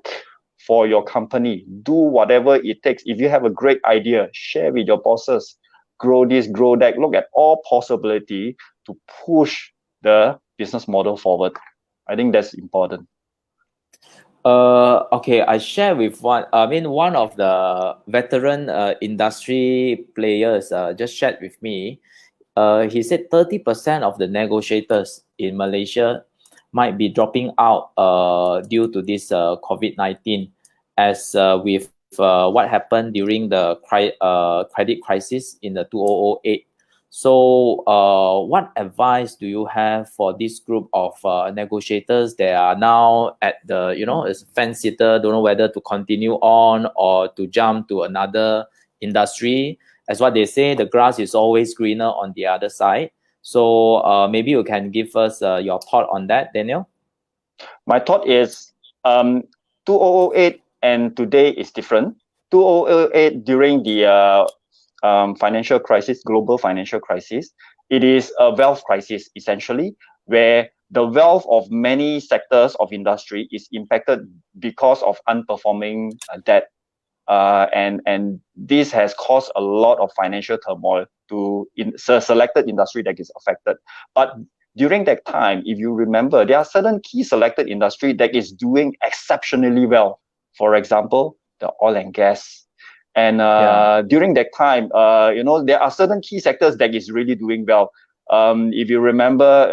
for your company. Do whatever it takes. If you have a great idea, share with your bosses. Grow this, grow that. Look at all possibility to push the business model forward. I think that's important. Okay, I share with one of the veteran industry players just shared with me. He said 30% of the negotiators in Malaysia might be dropping out due to this COVID-19, as with what happened during the credit crisis in the 2008. So what advice do you have for this group of negotiators that are now at the, as fence sitter, don't know whether to continue on or to jump to another industry? As what they say, the grass is always greener on the other side. So maybe you can give us your thought on that, Daniel. My thought is 2008 and today is different. 2008, during the financial crisis, global financial crisis, it is a wealth crisis essentially, where the wealth of many sectors of industry is impacted because of unperforming debt. And this has caused a lot of financial turmoil to selected industry that is affected. But during that time, if you remember, there are certain key selected industry that is doing exceptionally well. For example, the oil and gas. And during that time, there are certain key sectors that is really doing well. If you remember,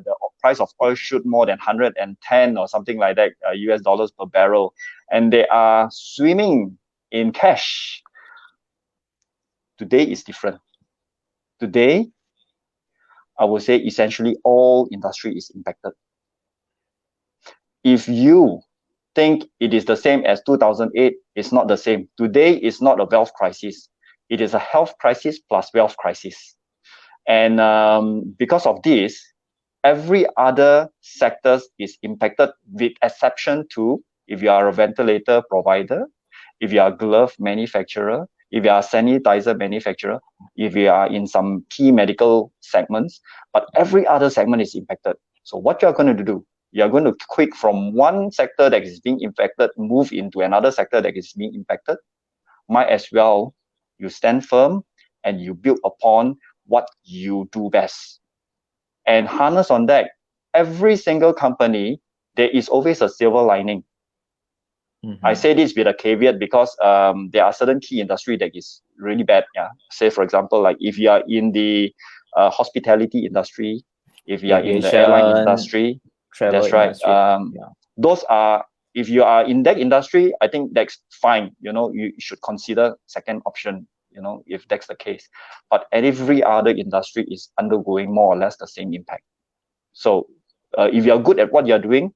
the price of oil shoot more than 110 or something like that US dollars per barrel, and they are swimming in cash. Today is different. Today, I would say essentially all industry is impacted. If you think it is the same as 2008, it's not the same. Today is not a wealth crisis. It is a health crisis plus wealth crisis. And because of this, every other sectors is impacted, with exception to if you are a ventilator provider, if you are a glove manufacturer, if you are a sanitizer manufacturer, if you are in some key medical segments, but every other segment is impacted. So what you're going to do, you're going to quick from one sector that is being impacted, move into another sector that is being impacted. Might as well you stand firm and you build upon what you do best. And harness on that, every single company, there is always a silver lining. I say this with a caveat because there are certain key industry that is really bad. Yeah, say for example, like if you are in the hospitality industry, if you are in the airline industry, that's right. Those are, if you are in that industry, I think that's fine. You should consider second option. If that's the case. But every other industry is undergoing more or less the same impact. So if you are good at what you're doing,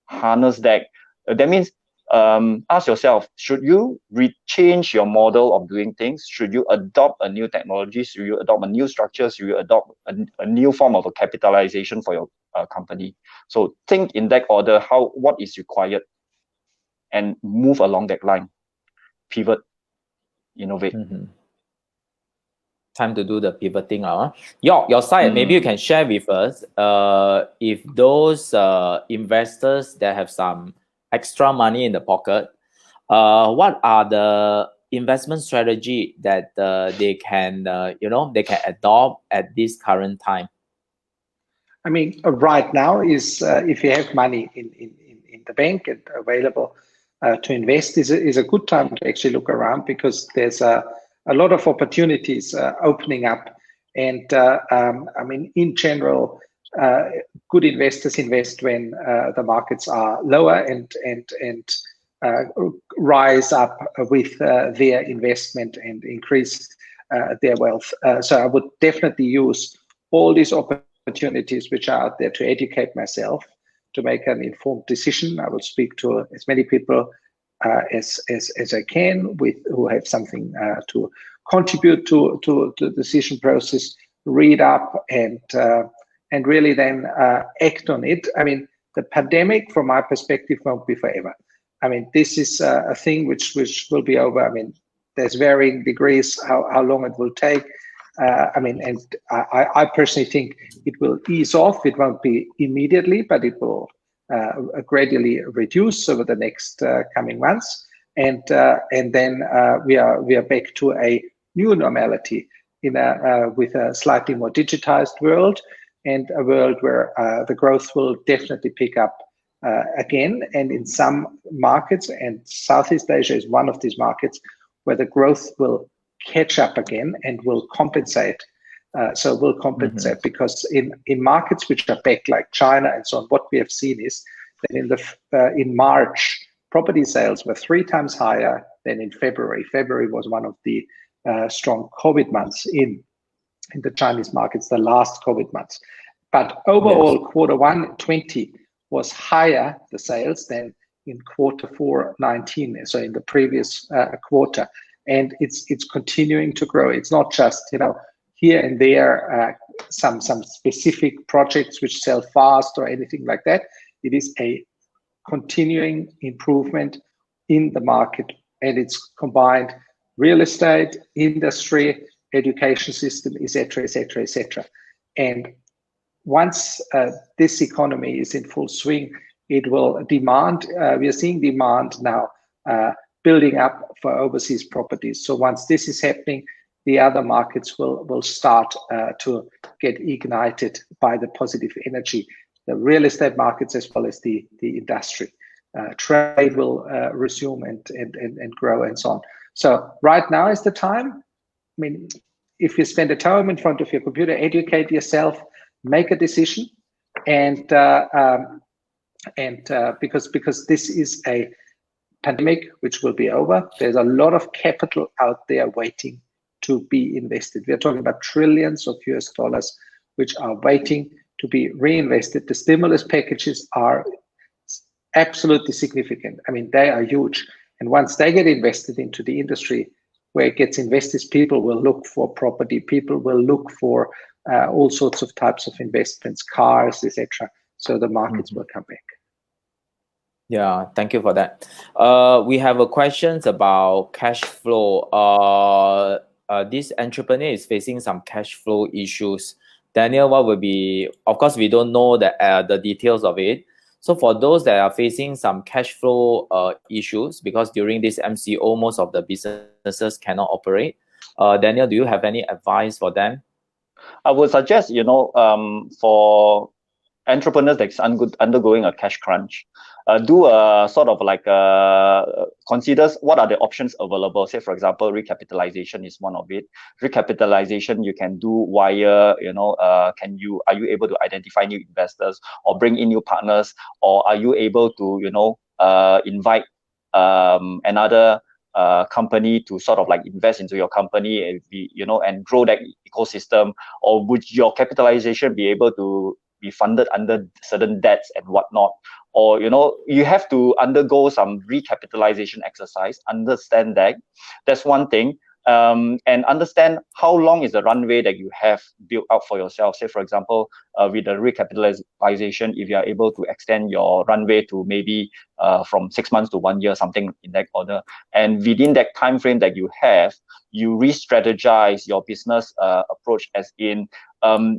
harness that. That means ask yourself, should you change your model of doing things? Should you adopt a new technology? Should you adopt a new structure? Should you adopt a new form of a capitalization for your company? So think in that order, what is required, and move along that line. Pivot, innovate. Time to do the pivoting. Your side, maybe you can share with us if those investors that have some extra money in the pocket, what are the investment strategy that they can adopt at this current time? I mean, right now is if you have money in the bank and available to invest, is a good time to actually look around, because there's a lot of opportunities opening up. And I mean, in general, good investors invest when the markets are lower, and rise up with their investment and increase their wealth. So I would definitely use all these opportunities which are out there to educate myself, to make an informed decision. I will speak to as many people as I can who have something to contribute to the decision process, read up and really then act on it. I mean, the pandemic, from my perspective, won't be forever. I mean, this is a thing which will be over. I mean, there's varying degrees how long it will take. I mean, and I personally think it will ease off. It won't be immediately, but it will gradually reduce over the next coming months. And then we are back to a new normality with a slightly more digitized world, and a world where the growth will definitely pick up again. And in some markets, and Southeast Asia is one of these markets, where the growth will catch up again and will compensate. So will compensate because in markets which are back, like China and so on, what we have seen is that in March, property sales were 3 times higher than in February. February was one of the strong COVID months in the Chinese markets, the last COVID months. But overall, yes, Q1 20 was higher, the sales, than in Q4 19, so in the previous quarter. And it's continuing to grow. It's not just, you know, here and there, some specific projects which sell fast or anything like that. It is a continuing improvement in the market, and it's combined real estate, industry, education system, etc., etc., etc. And once this economy is in full swing, it will demand. We are seeing demand now building up for overseas properties. So once this is happening, the other markets will start to get ignited by the positive energy. The real estate markets as well as the industry. Trade will resume and grow and so on. So right now is the time. I mean, if you spend a time in front of your computer, educate yourself, make a decision, and because this is a pandemic which will be over, there's a lot of capital out there waiting to be invested. We're talking about trillions of US dollars which are waiting to be reinvested. The stimulus packages are absolutely significant. I mean, they are huge. And once they get invested into the industry where it gets invested, people will look for property, people will look for all sorts of types of investments, cars, etc. So the markets will come back. Yeah, thank you for that. We have a questions about cash flow. This entrepreneur is facing some cash flow issues. Daniel, what will be, of course, we don't know the details of it. So for those that are facing some cash flow issues, because during this MCO, most of the businesses cannot operate. Daniel, do you have any advice for them? I would suggest, you know, for entrepreneurs that's undergoing a cash crunch, do a sort of like considers what are the options available. Say, for example, recapitalization is one of it. Recapitalization you can do via, you know, are you able to identify new investors or bring in new partners, or are you able to, you know, invite another company to sort of like invest into your company and be, you know, and grow that ecosystem? Or would your capitalization be able to be funded under certain debts and whatnot? Or, you know, you have to undergo some recapitalization exercise. Understand that. That's one thing. And understand how long is the runway that you have built out for yourself. Say, for example, with the recapitalization, if you are able to extend your runway to maybe from 6 months to 1 year, something in that order. And within that time frame that you have, you re-strategize your business approach, as in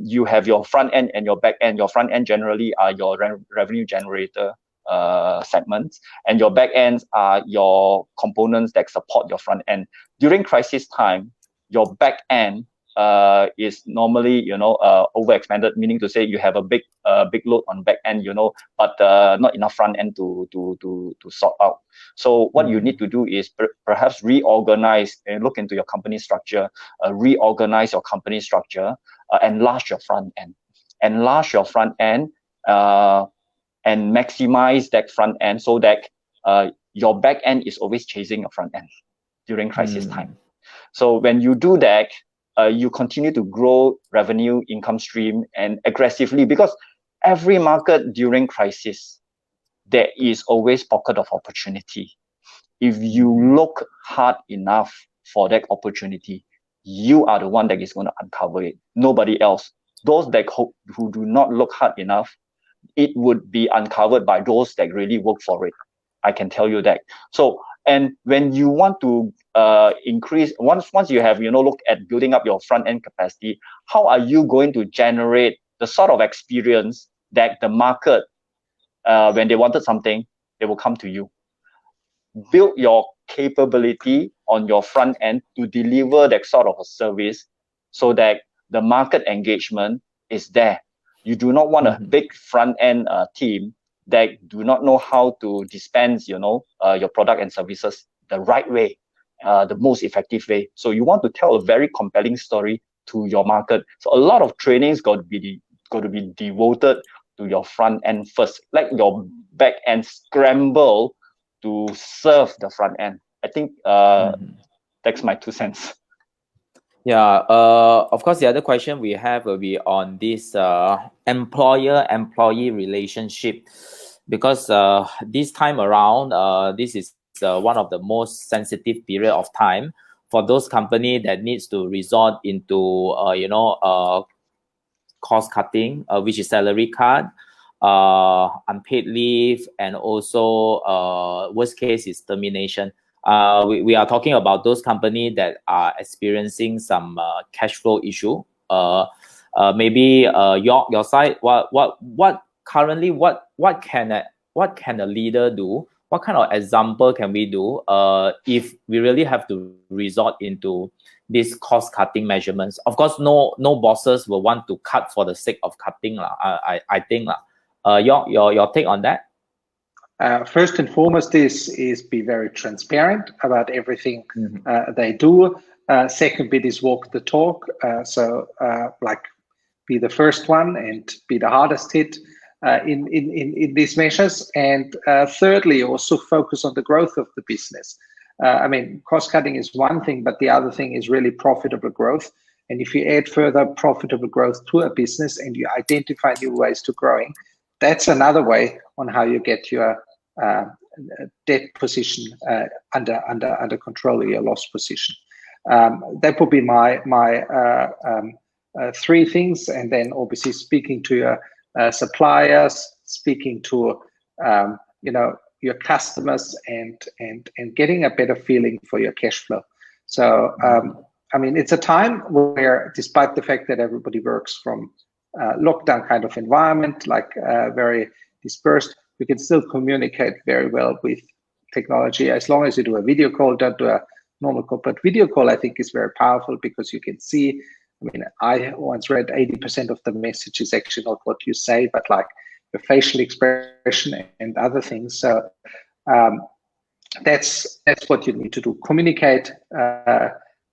you have your front end and your back end. Your front end generally are your revenue generator segments, and your back ends are your components that support your front end. During crisis time, your back end is normally, you know, overexpanded, meaning to say you have a big load on back end, you know, but not enough front end to sort out. So what you need to do is perhaps reorganize and look into your company structure, reorganize your company structure, enlarge your front end, and maximize that front end so that your back end is always chasing your front end during crisis time. So when you do that, you continue to grow revenue, income stream, and aggressively, because every market during crisis, there is always pocket of opportunity. If you look hard enough for that opportunity, you are the one that is going to uncover it. Nobody else. Those that who do not look hard enough, it would be uncovered by those that really work for it. I can tell you that. So, and when you want to increase, once you have, looked at building up your front end capacity, how are you going to generate the sort of experience that the market, when they wanted something, they will come to you? Build your capability on your front end to deliver that sort of a service so that the market engagement is there. You do not want a big front end team that do not know how to dispense, your product and services the right way, the most effective way. So you want to tell a very compelling story to your market. So a lot of trainings got to be devoted to your front end first. Let your back end scramble to serve the front end. I think that's my 2 cents. Yeah, of course, the other question we have will be on this employer-employee relationship, because this time around, this is one of the most sensitive period of time for those company that needs to resort into cost cutting, which is salary cut, unpaid leave, and also worst case is termination. We are talking about those companies that are experiencing some cash flow issue. Maybe your side, what currently what can a leader do? What kind of example can we do if we really have to resort into these cost cutting measurements? Of course, no bosses will want to cut for the sake of cutting. I think your take on that? First and foremost is be very transparent about everything they do. Second bit is walk the talk. So like be the first one and be the hardest hit in these measures. And thirdly, also focus on the growth of the business. I mean, cost cutting is one thing, but the other thing is really profitable growth. And if you add further profitable growth to a business and you identify new ways to growing, that's another way on how you get your debt position under control, or your loss position. That would be my 3 things, and then obviously speaking to your suppliers, speaking to your customers, and getting a better feeling for your cash flow. So I mean, it's a time where, despite the fact that everybody works from lockdown kind of environment, like very dispersed, you can still communicate very well with technology, as long as you do a video call. Don't do a normal call, but video call I think is very powerful, because you can see. I mean, I once read 80% of the message is actually not what you say, but like your facial expression and other things. So that's what you need to do. Communicate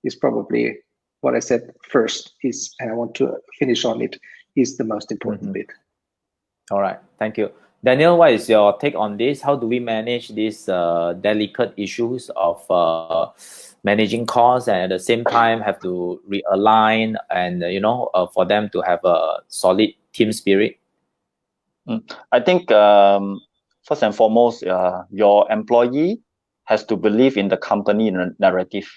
is probably what I said first, is, and I want to finish on it, is the most important bit. All right, thank you. Daniel, what is your take on this? How do we manage these delicate issues of managing costs, and at the same time have to realign and for them to have a solid team spirit? I think first and foremost, your employee has to believe in the company narrative,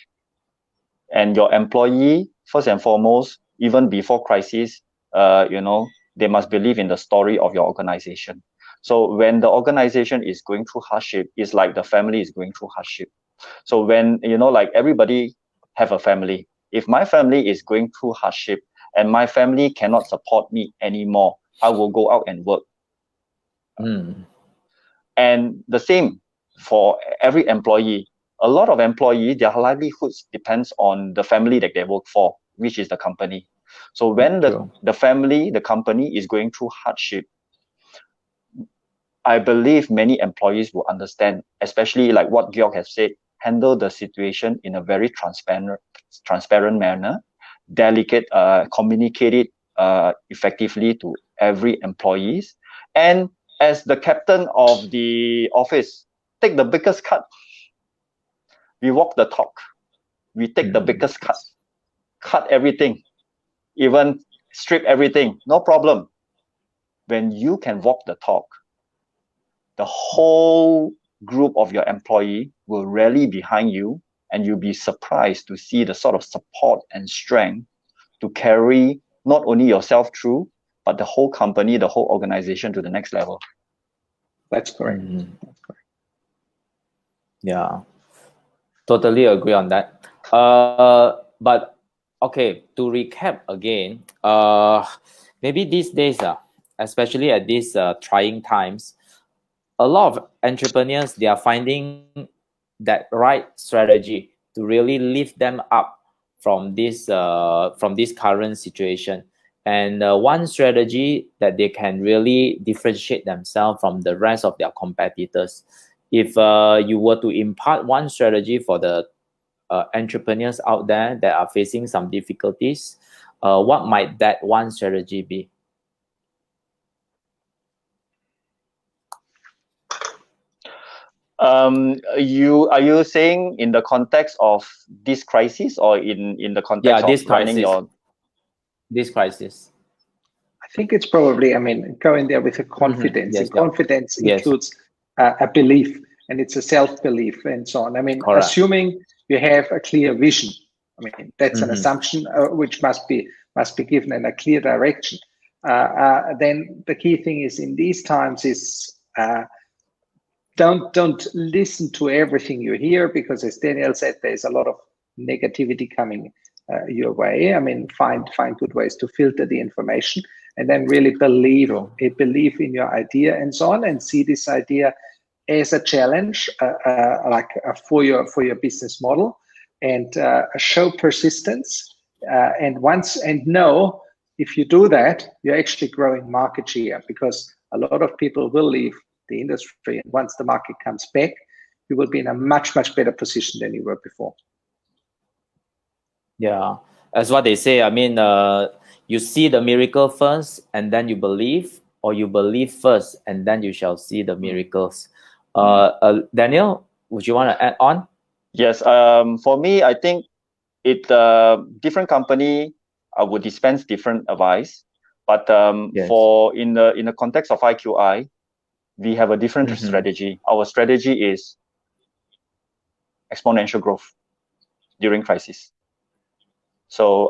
and your employee, first and foremost, even before crisis, they must believe in the story of your organization. So when the organization is going through hardship, it's like the family is going through hardship. So when, like everybody have a family, if my family is going through hardship and my family cannot support me anymore, I will go out and work. And the same for every employee. A lot of employees, their livelihoods depends on the family that they work for, which is the company. So when the family, the company is going through hardship, I believe many employees will understand, especially like what Georg has said, handle the situation in a very transparent manner, communicate it effectively to every employees. And as the captain of the office, take the biggest cut. We walk the talk. We take the biggest cut everything, even strip everything, no problem. When you can walk the talk, the whole group of your employee will rally behind you, and you'll be surprised to see the sort of support and strength to carry not only yourself through, but the whole company, the whole organization to the next level. That's correct. That's correct. Yeah, totally agree on that. But okay, to recap again, maybe these days, especially at these trying times, a lot of entrepreneurs, they are finding that right strategy to really lift them up from this current situation. And one strategy that they can really differentiate themselves from the rest of their competitors. If you were to impart one strategy for the entrepreneurs out there that are facing some difficulties, what might that one strategy be? Are you saying in the context of this crisis, or in the context of running your this crisis? I think it's probably, I mean, going there with a confidence. Yes, and confidence includes a belief, and it's a self-belief and so on. I mean, assuming you have a clear vision. I mean, that's an assumption which must be given in a clear direction. Then the key thing is in these times is don't listen to everything you hear, because as Daniel said, there's a lot of negativity coming your way. I mean, find good ways to filter the information, and then really believe in your idea and so on, and see this idea as a challenge, for your business model, and show persistence. And know if you do that, you're actually growing market share, because a lot of people will leave the industry, and once the market comes back, you will be in a much better position than you were before. Yeah, as what they say. I mean, you see the miracle first, and then you believe, or you believe first, and then you shall see the miracles. Daniel, would you want to add on? Yes. For me, I think different company would dispense different advice, but for in the context of IQI, we have a different strategy. Our strategy is exponential growth during crisis. So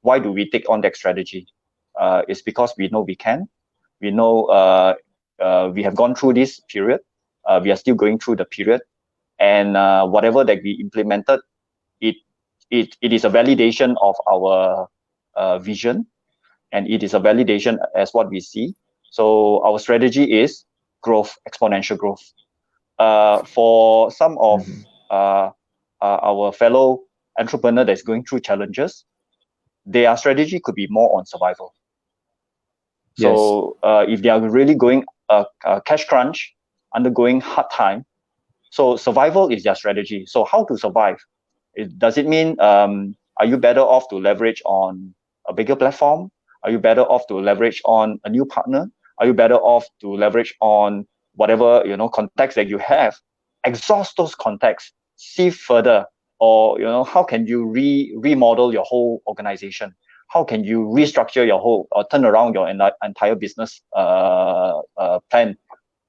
why do we take on that strategy? It's because we know we can. We know we have gone through this period. We are still going through the period, and whatever that we implemented, it is a validation of our vision, and it is a validation as what we see. So our strategy is growth, exponential growth. For some of our fellow entrepreneur that's going through challenges, their strategy could be more on survival. So if they are really going cash crunch, undergoing hard time, so survival is their strategy. So how to survive? Does it mean are you better off to leverage on a bigger platform? Are you better off to leverage on a new partner? Are you better off to leverage on whatever contacts that you have? Exhaust those contacts, see further, or how can you remodel your whole organization? How can you restructure your whole, or turn around your entire business plan?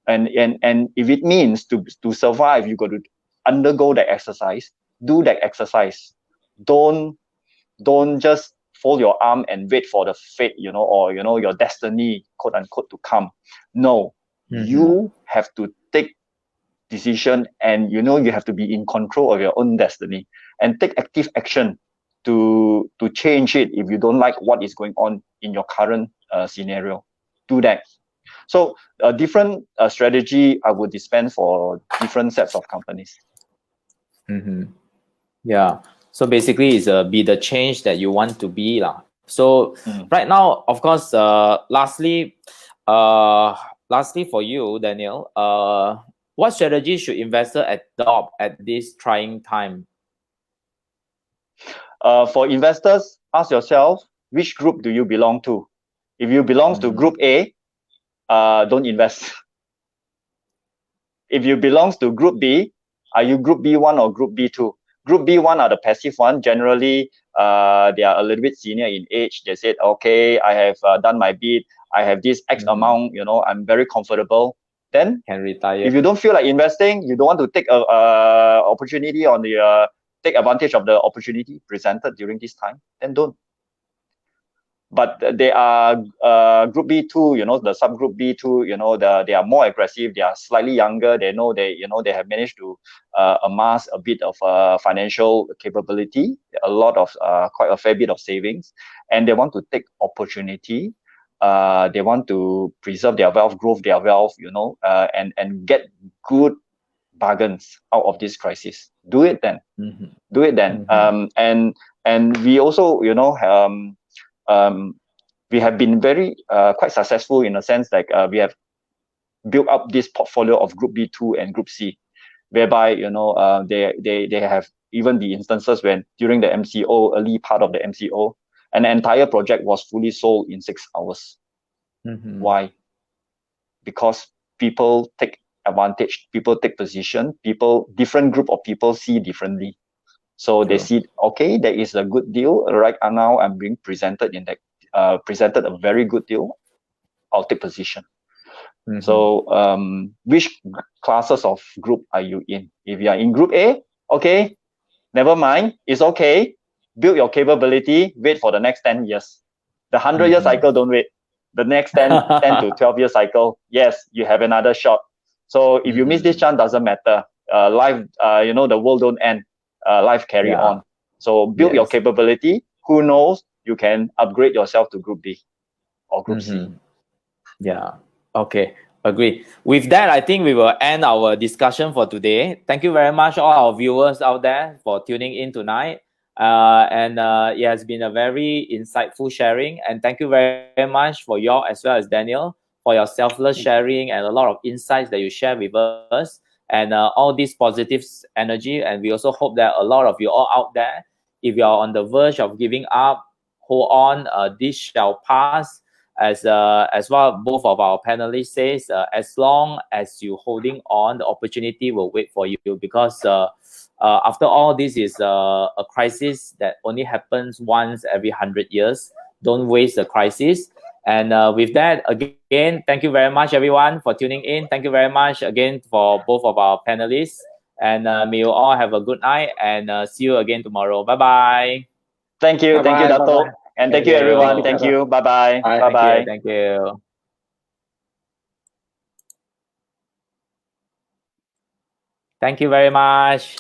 And if it means to survive, you got to undergo that exercise. Do that exercise. Don't just fold your arm and wait for the fate, or your destiny, quote unquote, to come. No, you have to take decision, and you have to be in control of your own destiny, and take active action to change it if you don't like what is going on in your current scenario. Do that. So a different strategy I would dispense for different sets of companies. Yeah. So basically, it's be the change that you want to be, lah. So right now, of course, lastly for you, Daniel, what strategy should investor adopt at this trying time? For investors, ask yourself, which group do you belong to? If you belong to Group A, don't invest. if you belongs to Group B, are you Group B1 or Group B2? Group B1 are the passive one. Generally, they are a little bit senior in age. They said, okay, I have done my bid. I have this X amount, you know, I'm very comfortable. Then Can retire. if you don't feel like investing, you don't want to take a opportunity on the take advantage of the opportunity presented during this time, then don't. But they are Group B2, you know, the subgroup B2, you know, they are more aggressive. They are slightly younger. They know they have managed to amass a bit of financial capability, a lot of quite a fair bit of savings, and they want to take opportunity. They want to preserve their wealth, grow their wealth, you know, and get good bargains out of this crisis. Do it then. Do it then. And we also, you know, we have been very quite successful in a sense, like we have built up this portfolio of Group B2 and Group C, whereby, you know, they have even the instances when during the MCO, early part of the MCO, an entire project was fully sold in 6 hours. Why? Because people take advantage, people take position, different group of people see differently. So they see, okay, there is a good deal right now. I'm being presented in that presented a very good deal. I'll take position. So which classes of group are you in? If you are in Group A, okay, never mind, it's okay. Build your capability. Wait for the next 10 years. The 100-year cycle, don't wait. The next 10 to 12-year cycle, yes, you have another shot. So if you miss this chance, doesn't matter. Life, you know, the world don't end. Life carry on. So build your capability. Who knows? You can upgrade yourself to Group B or Group C. Yeah. Okay. Agree. With that, I think we will end our discussion for today. Thank you very much, all our viewers out there, for tuning in tonight. It has been a very insightful sharing. And thank you very much for your, as well as Daniel, for your selfless sharing and a lot of insights that you share with us, and all this positive energy. And we also hope that a lot of you all out there, if you are on the verge of giving up, hold on. This shall pass. As well, both of our panelists says, as long as you holding on, the opportunity will wait for you, because after all, this is a crisis that only happens once every 100 years. Don't waste the crisis. And with that, again, thank you very much, everyone, for tuning in. Thank you very much again for both of our panelists. And may you all have a good night, and see you again tomorrow. Bye-bye. Thank you. Thank you, Dato'. And thank you, everyone. Thank you. Bye-bye. Bye-bye. Thank you. Thank you very much.